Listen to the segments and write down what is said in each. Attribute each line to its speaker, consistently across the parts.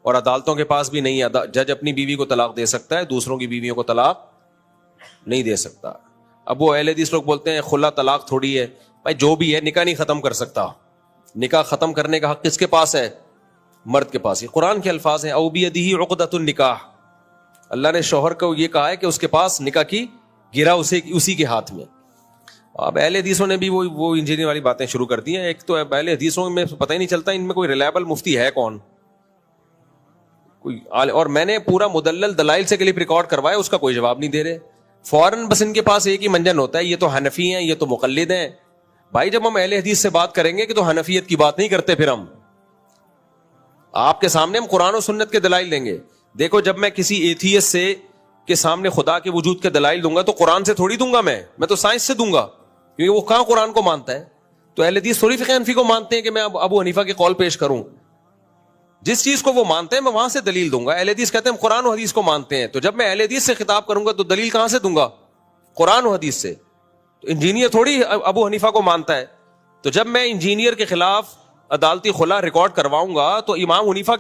Speaker 1: اور عدالتوں کے پاس بھی نہیں ہے. جج اپنی بیوی کو طلاق دے سکتا ہے, دوسروں کی بیویوں کو طلاق نہیں دے سکتا. اب وہ اہل حدیث لوگ بولتے ہیں خلا طلاق تھوڑی ہے. بھائی جو بھی ہے نکاح نہیں ختم کر سکتا. نکاح ختم کرنے کا حق کس کے پاس ہے؟ مرد کے پاس. یہ قرآن کے الفاظ ہیں, او بیدہ عقدۃ النکاح. اللہ نے شوہر کو یہ کہا ہے کہ اس کے پاس نکاح کی گرا اسی کے ہاتھ میں. اب اہل حدیثوں نے بھی وہ انجینئر والی باتیں شروع کر دی ہیں. ایک تو اہل حدیثوں میں پتہ ہی نہیں چلتا ان میں کوئی ریلائبل مفتی ہے کون کوئی. اور میں نے پورا مدلل دلائل سے کلپ ریکارڈ کروایا, اس کا کوئی جواب نہیں دے رہے. فوراً بس ان کے پاس ایک ہی منجن ہوتا ہے, یہ تو حنفی ہیں, یہ تو مقلد ہیں. بھائی جب ہم اہل حدیث سے بات کریں گے کہ تو حنفیت کی بات نہیں کرتے, پھر ہم آپ کے سامنے ہم قرآن و سنت کے دلائل دیں گے. دیکھو جب میں کسی ایتھیسٹ سے کے سامنے خدا کے وجود کے دلائل دوں گا تو قرآن سے تھوڑی دوں گا, میں تو سائنس سے دوں گا, کیونکہ وہ کہاں قرآن کو مانتا ہے. تو اہل حدیث تھوڑی فقہ حنفی کو مانتے ہیں کہ میں ابو حنیفہ کے قول پیش کروں. جس چیز کو وہ مانتے ہیں میں وہاں سے دلیل دوں گا. اہل حدیث کہتے ہیں ہم قرآن و حدیث کو مانتے ہیں, تو جب میں اہل حدیث سے خطاب کروں گا تو دلیل کہاں سے دوں گا؟ قرآن و حدیث سے. تو انجینئر تھوڑی ابو حنیفہ کو مانتا ہے. تو جب میں انجینئر کے خلاف عدالتی خلا ریکارڈ کرواؤں گا تو امام حنیفہ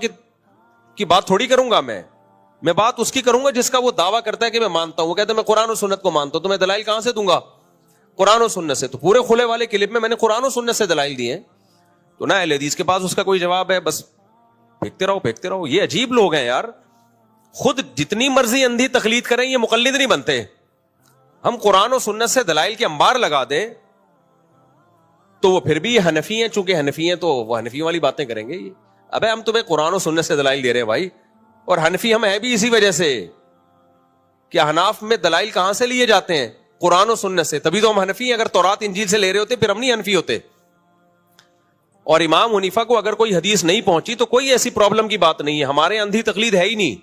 Speaker 1: کی بات تھوڑی کروں گا. میں بات اس کی کروں گا جس کا وہ دعویٰ کرتا ہے کہ میں مانتا ہوں. وہ کہتا ہے میں قرآن و سنت کو مانتا ہوں, تو میں دلائل کہاں سے دوں گا؟ قرآن و سنت سے. تو پورے کھلے والے کلپ میں نے قرآن و سنت سے دلائل دیے. تو نہ اہل حدیث کے پاس اس کا کوئی جواب ہے, بس پھینکتے رہو. یہ عجیب لوگ ہیں یار, خود جتنی مرضی اندھی تقلید کریں یہ مقلد نہیں بنتے. ہم قرآن و سنت سے دلائل کے انبار لگا دیں تو وہ پھر بھی یہ حنفی ہیں, چونکہ حنفی ہیں تو وہ حنفی والی باتیں کریں گے. ابے ہم تمہیں قرآن و سنت سے دلائل دے رہے ہیں بھائی, اور حنفی ہم ہیں بھی اسی وجہ سے کہ حناف میں دلائل کہاں سے لیے جاتے ہیں؟ قرآن و سنت سے. تبھی تو ہم حنفی ہیں. اگر تورات انجیل سے لے رہے ہوتے پھر ہم نہیں حنفی ہوتے. اور امام حنیفہ کو اگر کوئی حدیث نہیں پہنچی تو کوئی ایسی پرابلم کی بات نہیں ہے, ہمارے اندھی تقلید ہے ہی نہیں.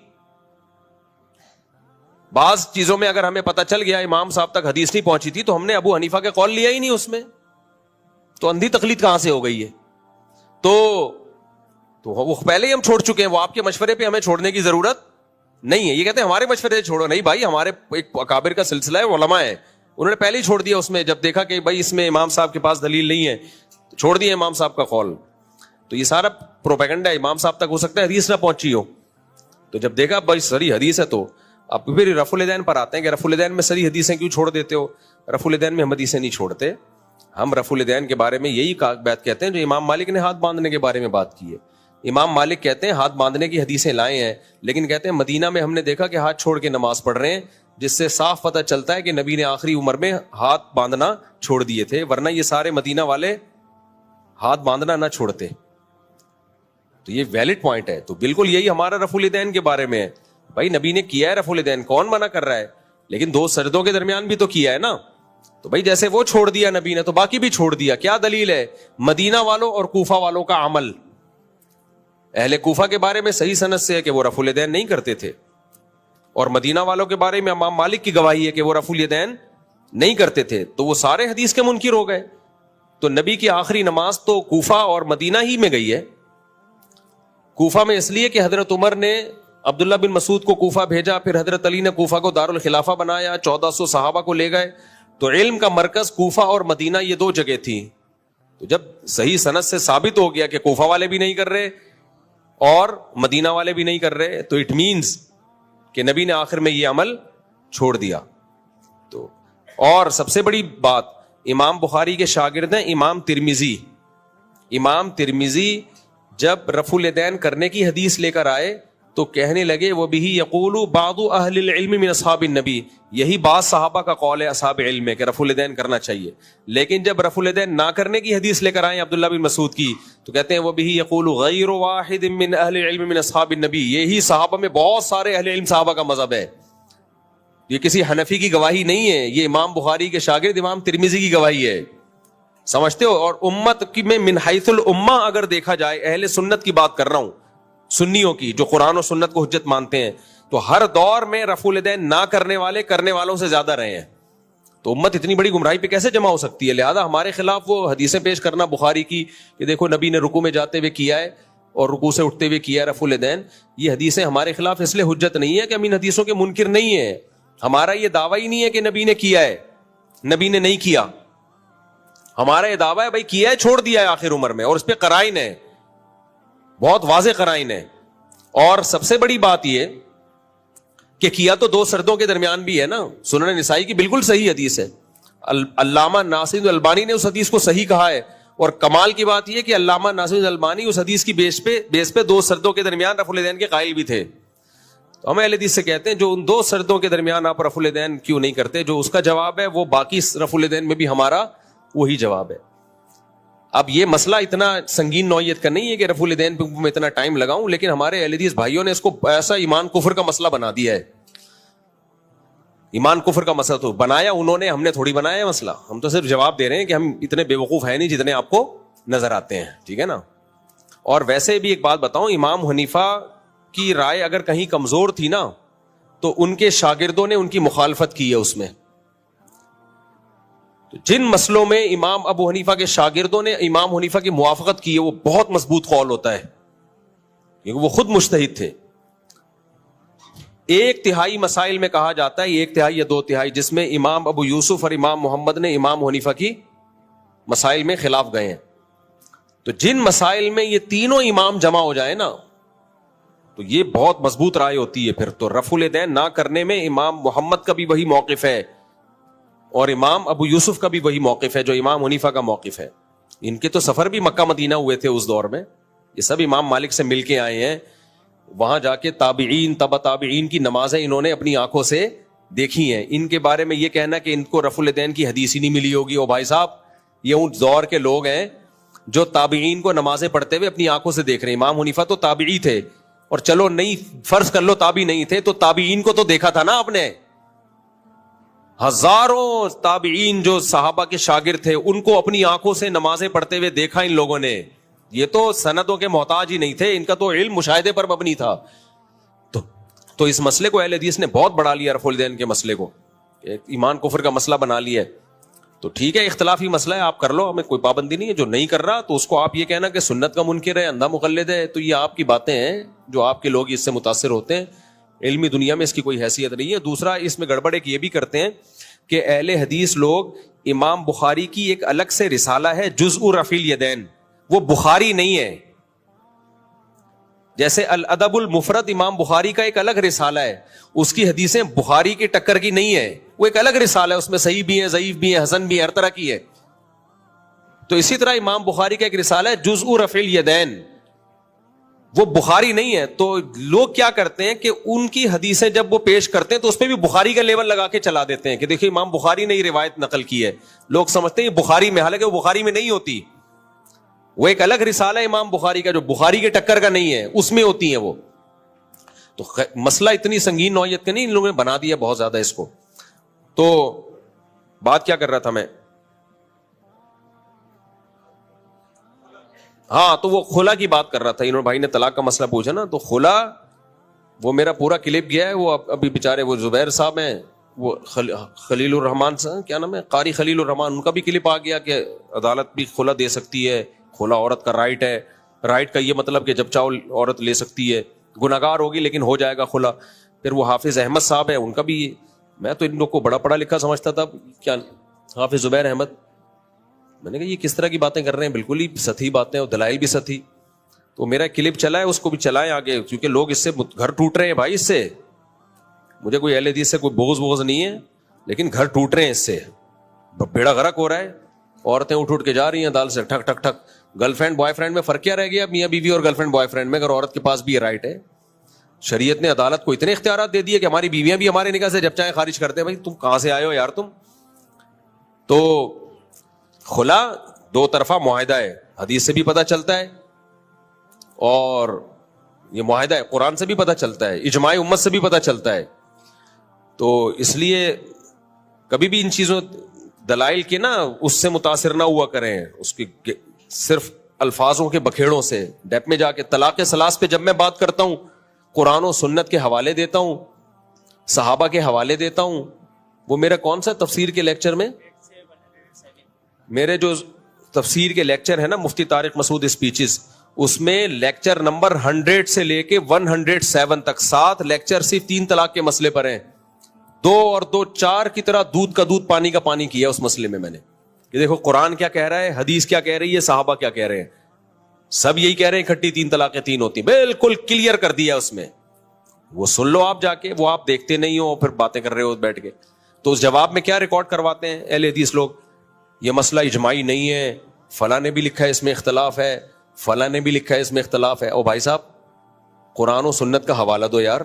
Speaker 1: بعض چیزوں میں اگر ہمیں پتہ چل گیا امام صاحب تک حدیث نہیں پہنچی تھی تو ہم نے ابو حنیفہ کے قول لیا ہی نہیں اس میں, تو اندھی تقلید کہاں سے ہو گئی ہے؟ تو وہ پہلے ہی ہم چھوڑ چکے ہیں. وہ آپ کے مشورے پہ ہمیں چھوڑنے کی ضرورت نہیں ہے. یہ کہتے ہیں ہمارے مشورے سے چھوڑو. نہیں بھائی, ہمارے ایک اکابر کا سلسلہ ہے, علماء ہے, انہوں نے پہلے ہی چھوڑ دیا. اس میں جب دیکھا کہ بھائی اس میں امام صاحب کے پاس دلیل نہیں ہے تو چھوڑ دیا امام صاحب کا قول. تو یہ سارا پروپیگنڈا امام صاحب تک ہو سکتا ہے حدیث نہ پہنچی ہو. تو جب دیکھا بھائی سری حدیث ہے تو اب پھر رفع الدین پر آتے ہیں کہ رفع الدین میں سری حدیثیں کیوں چھوڑ دیتے ہو؟ رفع الدین میں ہم حدیثیں نہیں چھوڑتے. ہم رفع الدین کے بارے میں یہی بات کہتے ہیں جو امام مالک نے ہاتھ باندھنے کے بارے میں بات کی ہے. امام مالک کہتے ہیں ہاتھ باندھنے کی حدیثیں لائے ہیں, لیکن کہتے ہیں مدینہ میں ہم نے دیکھا کہ ہاتھ چھوڑ کے نماز پڑھ رہے ہیں, جس سے صاف پتہ چلتا ہے کہ نبی نے آخری عمر میں ہاتھ باندھنا چھوڑ دیے تھے, ورنہ یہ سارے مدینہ والے ہاتھ باندھنا نہ چھوڑتے. تو یہ ویلڈ پوائنٹ ہے. تو بالکل یہی ہمارا رفع الدین کے بارے میں ہے. بھائی نبی نے کیا ہے رفع الدین, کون منع کر رہا ہے؟ لیکن دو سجدوں کے درمیان بھی تو کیا ہے نا. تو بھائی جیسے وہ چھوڑ دیا نبی نے تو باقی بھی چھوڑ دیا. کیا دلیل ہے؟ مدینہ والوں اور کوفہ والوں کا عمل. اہل کوفہ کے بارے میں صحیح سند سے ہے کہ وہ رفع الدین نہیں کرتے تھے, اور مدینہ والوں کے بارے میں امام مالک کی گواہی ہے کہ وہ رفع الدین نہیں کرتے تھے. تو وہ سارے حدیث کے منکر ہو گئے. تو نبی کی آخری نماز تو کوفہ اور مدینہ ہی میں گئی ہے. کوفہ میں اس لیے کہ حضرت عمر نے عبداللہ بن مسعود کو کوفہ بھیجا, پھر حضرت علی نے کوفہ کو دارالخلافہ بنایا, 1400 صحابہ کو لے گئے. تو علم کا مرکز کوفہ اور مدینہ یہ دو جگہ تھی. تو جب صحیح سند سے ثابت ہو گیا کہ کوفہ والے بھی نہیں کر رہے اور مدینہ والے بھی نہیں کر رہے, تو اٹ مینز کہ نبی نے آخر میں یہ عمل چھوڑ دیا. تو اور سب سے بڑی بات, امام بخاری کے شاگرد ہیں امام ترمذی. امام ترمذی جب رفع الیدین کرنے کی حدیث لے کر آئے تو کہنے لگے وہ بھی یقول بعض اہل العلم من اصحاب النبی, یہی بعض صحابہ کا قول ہے اصحاب علم ہے کہ رفع الیدین کرنا چاہیے. لیکن جب رفع الیدین نہ کرنے کی حدیث لے کر آئے عبداللہ بن مسعود کی تو کہتے ہیں وہ بھی یقول غیر واحد من اہل العلم من اصحاب النبی, یہی صحابہ میں بہت سارے اہل علم صحابہ کا مذہب ہے. یہ کسی حنفی کی گواہی نہیں ہے, یہ امام بخاری کے شاگرد امام ترمذی کی گواہی ہے. سمجھتے ہو؟ اور امت کی میں من حیث الامہ اگر دیکھا جائے, اہل سنت کی بات کر رہا ہوں, سنیوں کی جو قرآن و سنت کو حجت مانتے ہیں, تو ہر دور میں رفع الیدین نہ کرنے والے کرنے والوں سے زیادہ رہے ہیں. تو امت اتنی بڑی گمراہی پہ کیسے جمع ہو سکتی ہے؟ لہذا ہمارے خلاف وہ حدیثیں پیش کرنا بخاری کی کہ دیکھو نبی نے رکوع میں جاتے ہوئے کیا ہے اور رکوع سے اٹھتے ہوئے کیا ہے رفع الیدین, یہ حدیثیں ہمارے خلاف اس لیے حجت نہیں ہے کہ ہم ان حدیثوں کے منکر نہیں ہیں. ہمارا یہ دعویٰ ہی نہیں ہے کہ نبی نے کیا ہے, نبی نے نہیں کیا. ہمارا یہ دعویٰ ہے بھائی کیا ہے, چھوڑ دیا ہے آخر عمر میں, اور اس پہ قرائن ہے, بہت واضح قرائن ہے. اور سب سے بڑی بات یہ کہ کیا تو دو سردوں کے درمیان بھی ہے نا. سنن نسائی کی بالکل صحیح حدیث ہے. علامہ ناصر الالبانی نے اس حدیث کو صحیح کہا ہے. اور کمال کی بات یہ کہ علامہ ناصر الالبانی اس حدیث کی بیس پہ دو سردوں کے درمیان رفع الیدین کے قائل بھی تھے. تو ہم اہل حدیث سے کہتے ہیں جو ان دو سردوں کے درمیان آپ رفع الیدین کیوں نہیں کرتے, جو اس کا جواب ہے وہ باقی رفع الیدین میں بھی ہمارا وہی جواب ہے. اب یہ مسئلہ اتنا سنگین نوعیت کا نہیں ہے کہ رفع الیدین پہ میں اتنا ٹائم لگاؤں, لیکن ہمارے اہل حدیث بھائیوں نے اس کو ایسا ایمان کفر کا مسئلہ بنا دیا ہے. ایمان کفر کا مسئلہ تو بنایا انہوں نے, ہم نے تھوڑی بنایا ہے مسئلہ. ہم تو صرف جواب دے رہے ہیں کہ ہم اتنے بے وقوف ہیں نہیں جتنے آپ کو نظر آتے ہیں, ٹھیک ہے نا. اور ویسے بھی ایک بات بتاؤں, امام حنیفہ کی رائے اگر کہیں کمزور تھی نا تو ان کے شاگردوں نے ان کی مخالفت کی ہے اس میں. جن مسئلوں میں امام ابو حنیفہ کے شاگردوں نے امام حنیفہ کی موافقت کی ہے وہ بہت مضبوط قول ہوتا ہے, کیونکہ وہ خود مجتہد تھے. ایک تہائی مسائل میں کہا جاتا ہے, ایک تہائی یا دو تہائی, جس میں امام ابو یوسف اور امام محمد نے امام حنیفہ کی مسائل میں خلاف گئے ہیں. تو جن مسائل میں یہ تینوں امام جمع ہو جائے نا تو یہ بہت مضبوط رائے ہوتی ہے. پھر تو رفع الیدین نہ کرنے میں امام محمد کا بھی وہی موقف ہے اور امام ابو یوسف کا بھی وہی موقف ہے جو امام حنیفہ کا موقف ہے. ان کے تو سفر بھی مکہ مدینہ ہوئے تھے اس دور میں, یہ سب امام مالک سے مل کے آئے ہیں. وہاں جا کے تابعین تبع تابعین کی نمازیں انہوں نے اپنی آنکھوں سے دیکھی ہیں. ان کے بارے میں یہ کہنا کہ ان کو رفع الیدین کی حدیث ہی نہیں ملی ہوگی, او بھائی صاحب یہ ان دور کے لوگ ہیں جو تابعین کو نمازیں پڑھتے ہوئے اپنی آنکھوں سے دیکھ رہے ہیں. امام حنیفہ تو تابعی تھے, اور چلو نہیں فرض کر لو تابعی نہیں تھے تو تابعین کو تو دیکھا تھا نا آپ نے. ہزاروں تابعین جو صحابہ کے شاگرد تھے ان کو اپنی آنکھوں سے نمازیں پڑھتے ہوئے دیکھا ان لوگوں نے. یہ تو سندوں کے محتاج ہی نہیں تھے, ان کا تو علم مشاہدے پر مبنی تھا. تو اس مسئلے کو اہل حدیث نے بہت بڑھا لیا, رفع الیدین کے مسئلے کو ایمان کفر کا مسئلہ بنا لیا ہے. تو ٹھیک ہے, اختلافی مسئلہ ہے, آپ کر لو, ہمیں کوئی پابندی نہیں ہے. جو نہیں کر رہا تو اس کو آپ یہ کہنا کہ سنت کا منکر ہے, اندھا مقلد ہے, تو یہ آپ کی باتیں ہیں جو آپ کے لوگ اس سے متاثر ہوتے ہیں. علمی دنیا میں اس کی کوئی حیثیت نہیں ہے. دوسرا اس میں گڑبڑ ایک یہ بھی کرتے ہیں کہ اہل حدیث لوگ امام بخاری کی ایک الگ سے رسالہ ہے جزء رفع الیدین, وہ بخاری نہیں ہے. جیسے الادب المفرد امام بخاری کا ایک الگ رسالہ ہے, اس کی حدیثیں بخاری کی ٹکر کی نہیں ہے, وہ ایک الگ رسالہ ہے, اس میں صحیح بھی ہے, ضعیف بھی ہے, حسن بھی ہے, ہر طرح کی ہے. تو اسی طرح امام بخاری کا ایک رسالہ ہے جزء رفع الیدین, وہ بخاری نہیں ہے. تو لوگ کیا کرتے ہیں کہ ان کی حدیثیں جب وہ پیش کرتے ہیں تو اس پہ بھی بخاری کا لیول لگا کے چلا دیتے ہیں کہ دیکھیں امام بخاری نے یہ روایت نقل کی ہے. لوگ سمجھتے ہیں یہ بخاری میں, حالانکہ وہ بخاری میں نہیں ہوتی. وہ ایک الگ رسالہ ہے امام بخاری کا جو بخاری کے ٹکر کا نہیں ہے, اس میں ہوتی ہیں وہ. تو مسئلہ اتنی سنگین نوعیت کا نہیں, ان لوگوں نے بنا دیا بہت زیادہ اس کو. تو بات کیا کر رہا تھا میں, ہاں تو وہ خلا کی بات کر رہا تھا. انہوں بھائی نے طلاق کا مسئلہ پوچھا نا, تو خلا وہ میرا پورا کلپ گیا ہے. وہ ابھی بیچارے وہ زبیر صاحب ہیں, وہ خلیل الرحمان صاحب کیا نام ہے, قاری خلیل الرحمان, ان کا بھی کلپ آ گیا کہ عدالت بھی خلا دے سکتی ہے, خلا عورت کا رائٹ ہے. رائٹ کا یہ مطلب کہ جب چاہو عورت لے سکتی ہے, گناہگار ہوگی لیکن ہو جائے گا خلا. پھر وہ حافظ احمد صاحب ہے, ان کا بھی, میں تو ان لوگ کو بڑا پڑھا لکھا سمجھتا تھا, کیا حافظ زبیر احمد, میں نے کہا یہ کس طرح کی باتیں کر رہے ہیں, بالکل ہی سطحی باتیں اور دلائل بھی سطحی. تو میرا کلپ چلا ہے, اس کو بھی چلائیں آگے, کیونکہ لوگ اس سے گھر ٹوٹ رہے ہیں بھائی. اس سے مجھے کوئی اہل حدیث سے کوئی بغض نہیں ہے, لیکن گھر ٹوٹ رہے ہیں اس سے, بیڑا غرق ہو رہا ہے. عورتیں اٹھ کے جا رہی ہیں دال سے, ٹھک ٹھک ٹھک. گرل فرینڈ بوائے فرینڈ میں فرق کیا رہ گیا میاں بیوی اور گرل فرینڈ بوائے فرینڈ میں, اگر عورت کے پاس بھی یہ رائٹ ہے. شریعت نے عدالت کو اتنے اختیارات دے دیے کہ ہماری بیویاں بھی ہمارے نکاح سے جب چاہیں خارج کرتے ہیں. بھائی تم کہاں سے آئے ہو یار تم. تو خلا دو طرفہ معاہدہ ہے, حدیث سے بھی پتہ چلتا ہے اور یہ معاہدہ ہے قرآن سے بھی پتہ چلتا ہے, اجماع امت سے بھی پتہ چلتا ہے. تو اس لیے کبھی بھی ان چیزوں دلائل کے نا اس سے متاثر نہ ہوا کریں, اس کی صرف الفاظوں کے بکھیڑوں سے. ڈیپ میں جا کے طلاق ثلاث پہ جب میں بات کرتا ہوں قرآن و سنت کے حوالے دیتا ہوں, صحابہ کے حوالے دیتا ہوں. وہ میرا کون سا تفسیر کے لیکچر میں, میرے جو تفسیر کے لیکچر ہے نا مفتی طارق مسعود اسپیچز, اس میں لیکچر نمبر 100 سے لے کے 107 تک 7 لیکچر صرف 3 طلاق کے مسئلے پر ہیں. 2 اور 2 4 کی طرح دودھ کا دودھ پانی کا پانی کیا اس مسئلے میں. میں نے کہ دیکھو قرآن کیا کہہ رہا ہے, حدیث کیا کہہ رہی ہے, صحابہ کیا کہہ رہے ہیں. سب یہی کہہ رہے ہیں اکٹھی 3 طلاقیں 3 ہوتی ہیں, بالکل کلیئر کر دیا اس میں. وہ سن لو آپ جا کے, وہ آپ دیکھتے نہیں ہو پھر باتیں کر رہے ہو بیٹھ کے. تو اس جواب میں کیا ریکارڈ کرواتے ہیں اہل حدیث لوگ, یہ مسئلہ اجماعی نہیں ہے, فلاں نے بھی لکھا ہے اس میں اختلاف ہے, فلاں نے بھی لکھا ہے اس میں اختلاف ہے. او بھائی صاحب, قرآن و سنت کا حوالہ دو یار.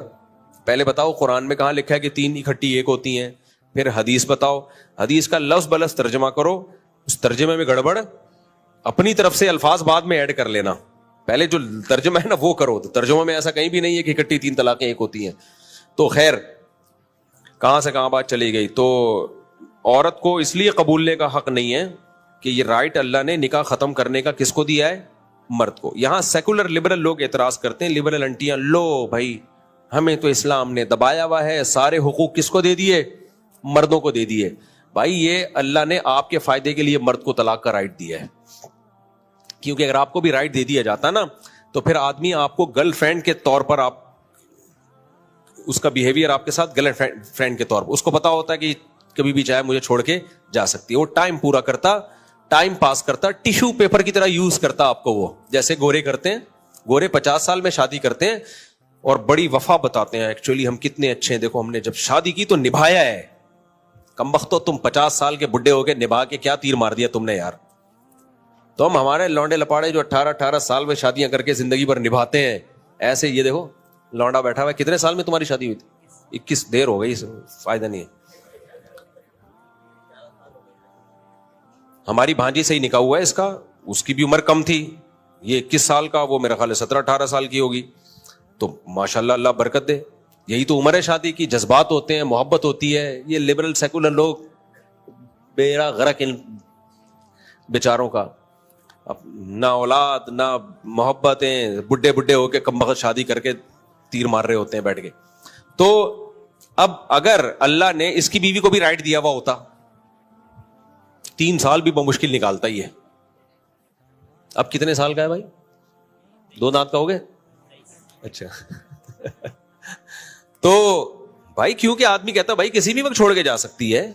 Speaker 1: پہلے بتاؤ قرآن میں کہاں لکھا ہے کہ 3 اکٹھی 1 ہوتی ہیں, پھر حدیث بتاؤ, حدیث کا لفظ بلفظ ترجمہ کرو, اس ترجمے میں گڑبڑ اپنی طرف سے الفاظ بعد میں ایڈ کر لینا, پہلے جو ترجمہ ہے نا وہ کرو. تو ترجمہ میں ایسا کہیں بھی نہیں ہے کہ اکٹھی 3 طلاقیں 1 ہوتی ہیں. تو خیر کہاں سے کہاں بات چلی گئی. تو عورت کو اس لیے قبولنے کا حق نہیں ہے کہ یہ رائٹ اللہ نے نکاح ختم کرنے کا کس کو دیا ہے, مرد کو. یہاں سیکولر لبرل لوگ اعتراض کرتے ہیں, لبرل انٹیاں, لو بھائی ہمیں تو اسلام نے دبایا ہوا ہے, سارے حقوق کس کو دے دیے, مردوں کو دے دیے. بھائی یہ اللہ نے آپ کے فائدے کے لیے مرد کو طلاق کا رائٹ دیا ہے, کیونکہ اگر آپ کو بھی رائٹ دے دیا جاتا نا تو پھر آدمی آپ کو گرل فرینڈ کے طور پر, آپ اس کا بیہیویئر آپ کے ساتھ گرل فرینڈ کے طور پر, اس کو پتا ہوتا ہے کہ کبھی بھی چاہے مجھے چھوڑ کے جا سکتی ہے. وہ ٹائم پورا کرتا, ٹائم پاس کرتا, ٹیشو پیپر کی طرح یوز کرتا آپ کو. وہ جیسے گورے کرتے ہیں, گورے 50 سال میں شادی کرتے ہیں اور بڑی وفا بتاتے ہیں, ایکچولی ہم کتنے اچھے ہیں, دیکھو ہم نے جب شادی کی تو نبھایا ہے. کمبختو تم 50 سال کے بڈھے ہو کے نبھا کے کیا تیر مار دیا تم نے یار. تو ہم ہمارے لونڈے لپاڑے جو 18 سال میں شادیاں کر کے زندگی بھر نبھاتے ہیں, ایسے یہ دیکھو لونڈا بیٹھا ہوا ہے, کتنے سال میں تمہاری شادی ہوئی تھی, 21, دیر ہو گئی, فائدہ نہیں ہے. ہماری بھانجی سے ہی نکاح ہوا ہے اس کا, اس کی بھی عمر کم تھی, یہ 21 سال کا, وہ میرا خیال ہے 17-18 سال کی ہوگی. تو ماشاءاللہ اللہ برکت دے, یہی تو عمر ہے شادی کی, جذبات ہوتے ہیں, محبت ہوتی ہے. یہ لبرل سیکولر لوگ بیڑا غرق ان بیچاروں کا, نہ اولاد نہ محبتیں, بڈھے بڈھے ہو کے کم وقت شادی کر کے تیر مار رہے ہوتے ہیں بیٹھ کے. تو اب اگر اللہ نے اس کی بیوی کو بھی رائٹ دیا ہوا ہوتا, 3 سال بھی بمشکل نکالتا ہی ہے. اب کتنے سال کا ہے بھائی, 2 دانت کا ہو گئے, اچھا. تو بھائی کیونکہ آدمی کہتا ہے بھائی کسی بھی وقت چھوڑ کے جا سکتی ہے,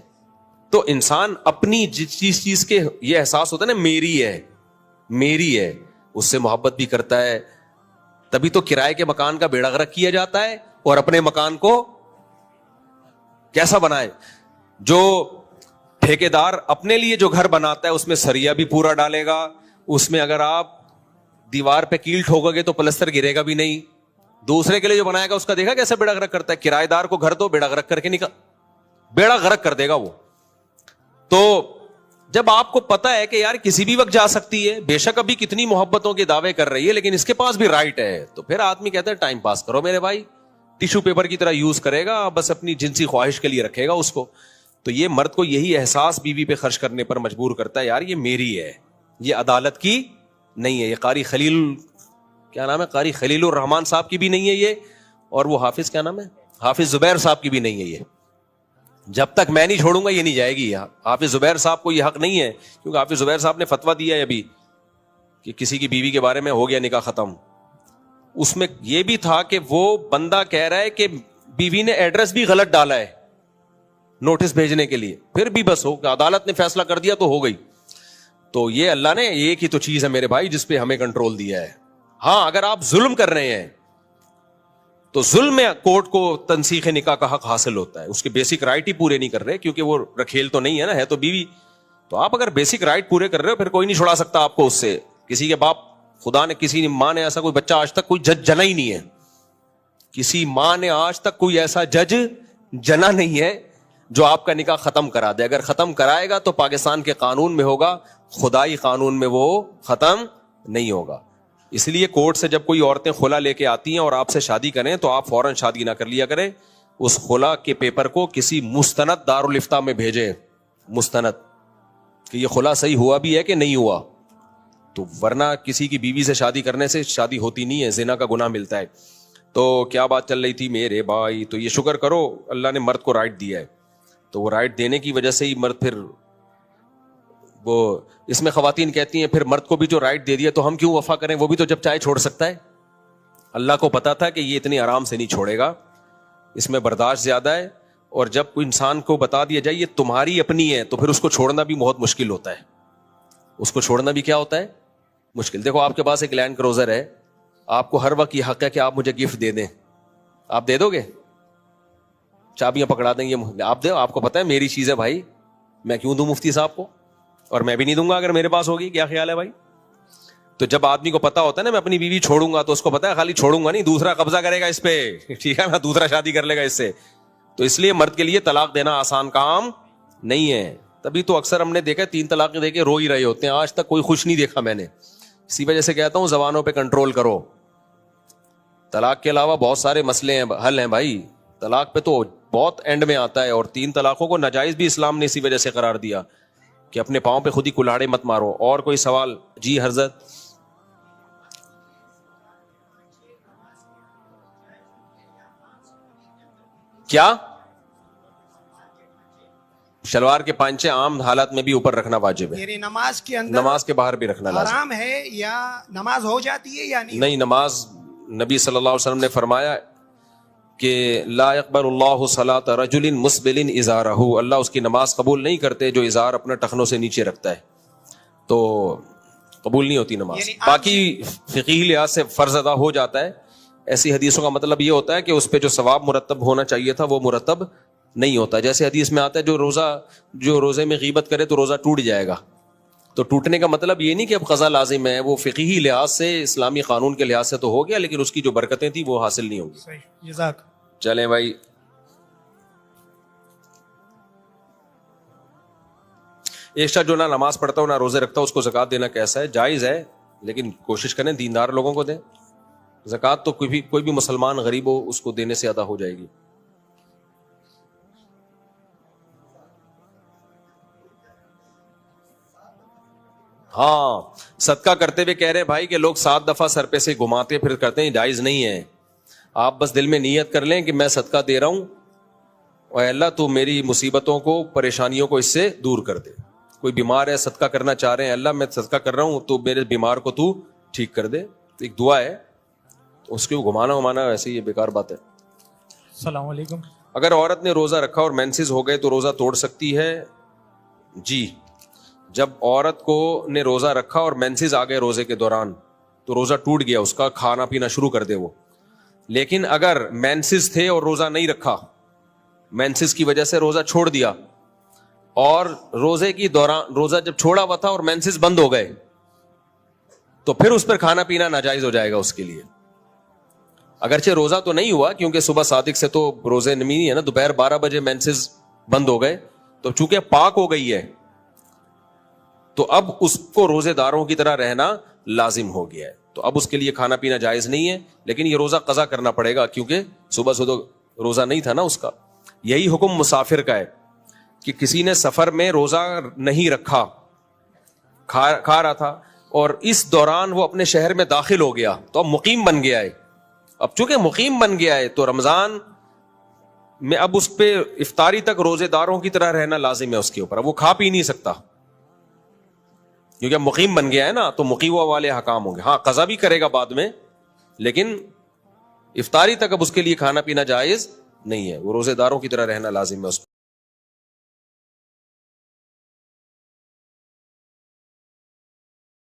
Speaker 1: تو انسان اپنی جس چیز کے یہ احساس ہوتا ہے نا میری ہے, میری ہے, اس سے محبت بھی کرتا ہے. تبھی تو کرائے کے مکان کا بیڑا غرق کیا جاتا ہے, اور اپنے مکان کو کیسا بنائے. جو ٹھیکیدار اپنے لیے جو گھر بناتا ہے اس میں سریا بھی پورا ڈالے گا, اس میں اگر آپ دیوار پہ کیل ٹھوکو گے تو پلستر گرے گا بھی نہیں. دوسرے کے لیے جو بنائے گا اس کا دیکھا کیسے بیڑا غرق کرتا ہے. کرایہ دار کو گھر دو, بیڑا غرق کر کے بیڑا غرق کر دے گا وہ. تو جب آپ کو پتا ہے کہ یار کسی بھی وقت جا سکتی ہے, بے شک ابھی کتنی محبتوں کے دعوے کر رہی ہے لیکن اس کے پاس بھی رائٹ ہے, تو پھر آدمی کہتا ہے ٹائم پاس کرو میرے بھائی, ٹیشو پیپر کی طرح یوز کرے گا, بس اپنی جنسی خواہش کے لیے رکھے گا اس کو. تو یہ مرد کو یہی احساس بیوی پہ خرچ کرنے پر مجبور کرتا ہے, یار یہ میری ہے, یہ عدالت کی نہیں ہے. یہ قاری خلیل, کیا نام ہے, قاری خلیل الرحمان صاحب کی بھی نہیں ہے یہ, اور وہ حافظ کیا نام ہے, حافظ زبیر صاحب کی بھی نہیں ہے یہ. جب تک میں نہیں چھوڑوں گا یہ نہیں جائے گی. حافظ زبیر صاحب کو یہ حق نہیں ہے, کیونکہ حافظ زبیر صاحب نے فتویٰ دیا ہے ابھی کہ کسی کی بیوی کے بارے میں ہو گیا نکاح ختم. اس میں یہ بھی تھا کہ وہ بندہ کہہ رہا ہے کہ بیوی نے ایڈریس بھی غلط ڈالا ہے نوٹس بھیجنے کے لیے, پھر بھی بس ہو, عدالت نے فیصلہ کر دیا تو ہو گئی. تو یہ اللہ نے ایک ہی تو چیز ہے میرے بھائی جس پہ ہمیں کنٹرول دیا ہے. ہاں اگر آپ ظلم کر رہے ہیں تو ظلم میں کورٹ کو تنسیخ نکاح کا حق حاصل ہوتا ہے. اس کے بیسک رائٹ ہی پورے نہیں کر رہے, کیونکہ وہ رکھیل تو نہیں ہے نا, ہے تو بیوی. تو آپ اگر بیسک رائٹ پورے کر رہے ہو پھر کوئی نہیں چھڑا سکتا آپ کو اس سے. کسی کے باپ, خدا نے, کسی ماں نے ایسا کوئی بچہ آج تک کوئی جج جنا ہی نہیں ہے. کسی ماں نے آج تک کوئی ایسا جج جنا نہیں ہے جو آپ کا نکاح ختم کرا دے. اگر ختم کرائے گا تو پاکستان کے قانون میں ہوگا, خدائی قانون میں وہ ختم نہیں ہوگا. اس لیے کورٹ سے جب کوئی عورتیں خلا لے کے آتی ہیں اور آپ سے شادی کریں تو آپ فوراً شادی نہ کر لیا کریں, اس خلا کے پیپر کو کسی مستند دارالافتاء میں بھیجیں, مستند, کہ یہ خلا صحیح ہوا بھی ہے کہ نہیں ہوا. تو ورنہ کسی کی بیوی سے شادی کرنے سے شادی ہوتی نہیں ہے, زنا کا گناہ ملتا ہے. تو کیا بات چل رہی تھی میرے بھائی, تو یہ شکر کرو اللہ نے مرد کو رائٹ دیا ہے. تو وہ رائٹ دینے کی وجہ سے ہی مرد, پھر وہ اس میں خواتین کہتی ہیں پھر مرد کو بھی جو رائٹ دے دیا تو ہم کیوں وفا کریں, وہ بھی تو جب چاہے چھوڑ سکتا ہے. اللہ کو پتا تھا کہ یہ اتنی آرام سے نہیں چھوڑے گا, اس میں برداشت زیادہ ہے. اور جب کوئی انسان کو بتا دیا جائے یہ تمہاری اپنی ہے تو پھر اس کو چھوڑنا بھی بہت مشکل ہوتا ہے. اس کو چھوڑنا بھی کیا ہوتا ہے, مشکل. دیکھو آپ کے پاس ایک لینڈ کروزر ہے, آپ کو ہر وقت یہ حق ہے کہ آپ مجھے گفٹ دے دیں, آپ دے دو گے؟ چابیاں پکڑا دیں گے, آپ دو, آپ کو پتا ہے میری چیز ہے بھائی, میں کیوں دوں مفتی صاحب کو, اور میں بھی نہیں دوں گا اگر میرے پاس ہوگی. کیا خیال ہے بھائی؟ تو جب آدمی کو پتا ہوتا ہے نا میں اپنی بیوی چھوڑوں گا, تو اس کو پتا ہے خالی چھوڑوں گا نہیں, دوسرا قبضہ کرے گا اس پہ, ٹھیک ہے نا, دوسرا شادی کر لے گا اس سے. تو اس لیے مرد کے لیے طلاق دینا آسان کام نہیں ہے. تبھی تو اکثر ہم نے دیکھا 3 طلاقیں دے کے رو ہی رہے ہوتے ہیں, آج تک کوئی خوش نہیں دیکھا میں نے. اسی وجہ سے کہتا ہوں زبانوں پہ کنٹرول کرو. طلاق کے علاوہ بہت سارے مسئلے ہیں, حل ہیں بھائی. طلاق پہ تو بہت اینڈ میں آتا ہے, اور 3 طلاقوں کو ناجائز بھی اسلام نے اسی وجہ سے قرار دیا کہ اپنے پاؤں پہ خود ہی کلاڑے مت مارو. اور کوئی سوال؟ جی حضرت. کیا شلوار کے پانچے عام حالات میں بھی اوپر رکھنا واجب ہے؟
Speaker 2: یعنی نماز کے اندر
Speaker 1: نماز کے باہر بھی رکھنا لازم
Speaker 2: حرام ہے یا نماز ہو جاتی ہے یا نہیں؟
Speaker 1: نہیں, نماز نبی صلی اللہ علیہ وسلم نے فرمایا کہ لا يقبل اللہ صلاۃ رجل مسبل ازارہ, اللہ اس کی نماز قبول نہیں کرتے جو ازار اپنا ٹخنوں سے نیچے رکھتا ہے, تو قبول نہیں ہوتی نماز.
Speaker 2: یعنی
Speaker 1: باقی فقہی لحاظ سے فرض ادا ہو جاتا ہے. ایسی حدیثوں کا مطلب یہ ہوتا ہے کہ اس پہ جو ثواب مرتب ہونا چاہیے تھا وہ مرتب نہیں ہوتا. جیسے حدیث میں آتا ہے جو روزے میں غیبت کرے تو روزہ ٹوٹ جائے گا. تو ٹوٹنے کا مطلب یہ نہیں کہ اب قضا لازم ہے, وہ فقہی لحاظ سے اسلامی قانون کے لحاظ سے تو ہو گیا, لیکن اس کی جو برکتیں تھیں وہ حاصل نہیں ہوگی.
Speaker 2: صحیح, جزاک.
Speaker 1: چلیں بھائی. ایک شخص جو نہ نماز پڑھتا ہو نہ روزے رکھتا ہو, اس کو زکوٰۃ دینا کیسا ہے؟ جائز ہے, لیکن کوشش کریں دیندار لوگوں کو دیں. زکوٰۃ تو کوئی بھی مسلمان غریب ہو اس کو دینے سے ادا ہو جائے گی. ہاں, صدقہ کرتے ہوئے کہہ رہے بھائی کہ لوگ 7 دفعہ سر پہ سے گھماتے پھر کرتے ہیں, جائز نہیں ہے. آپ بس دل میں نیت کر لیں کہ میں صدقہ دے رہا ہوں, اور اللہ تو میری مصیبتوں کو, پریشانیوں کو اس سے دور کر دے. کوئی بیمار ہے, صدقہ کرنا چاہ رہے ہیں, اللہ میں صدقہ کر رہا ہوں تو میرے بیمار کو تو ٹھیک کر دے. ایک دعا ہے, اس کو گھمانا ویسے یہ بیکار بات ہے.
Speaker 2: السلام علیکم.
Speaker 1: اگر عورت نے روزہ رکھا اور مینسز ہو گئے تو روزہ توڑ سکتی ہے؟ جی, جب عورت کو نے روزہ رکھا اور مینسز آ گئے روزے کے دوران تو روزہ ٹوٹ گیا, اس کا کھانا پینا شروع کر دے وہ. لیکن اگر مینسز تھے اور روزہ نہیں رکھا, مینسز کی وجہ سے روزہ چھوڑ دیا, اور روزے کی دوران روزہ جب چھوڑا ہوا تھا اور مینسز بند ہو گئے, تو پھر اس پر کھانا پینا ناجائز ہو جائے گا اس کے لیے. اگرچہ روزہ تو نہیں ہوا, کیونکہ صبح صادق سے تو روزے نہیں ہے نا, دوپہر 12 بجے مینسز بند ہو گئے, تو چونکہ پاک ہو گئی ہے تو اب اس کو روزے داروں کی طرح رہنا لازم ہو گیا ہے. تو اب اس کے لیے کھانا پینا جائز نہیں ہے, لیکن یہ روزہ قضا کرنا پڑے گا, کیونکہ صبح سے تو روزہ نہیں تھا نا اس کا. یہی حکم مسافر کا ہے کہ کسی نے سفر میں روزہ نہیں رکھا, کھا رہا تھا, اور اس دوران وہ اپنے شہر میں داخل ہو گیا تو اب مقیم بن گیا ہے. اب چونکہ مقیم بن گیا ہے تو رمضان میں اب اس پہ افطاری تک روزے داروں کی طرح رہنا لازم ہے اس کے اوپر. اب وہ کھا پی نہیں سکتا کیونکہ مقیم بن گیا ہے نا, تو مقیمہ والے حکام ہوں گے. ہاں قضا بھی کرے گا بعد میں, لیکن افطاری تک اب اس کے لیے کھانا پینا جائز نہیں ہے, وہ روزے داروں کی طرح رہنا لازم ہے اس پہ.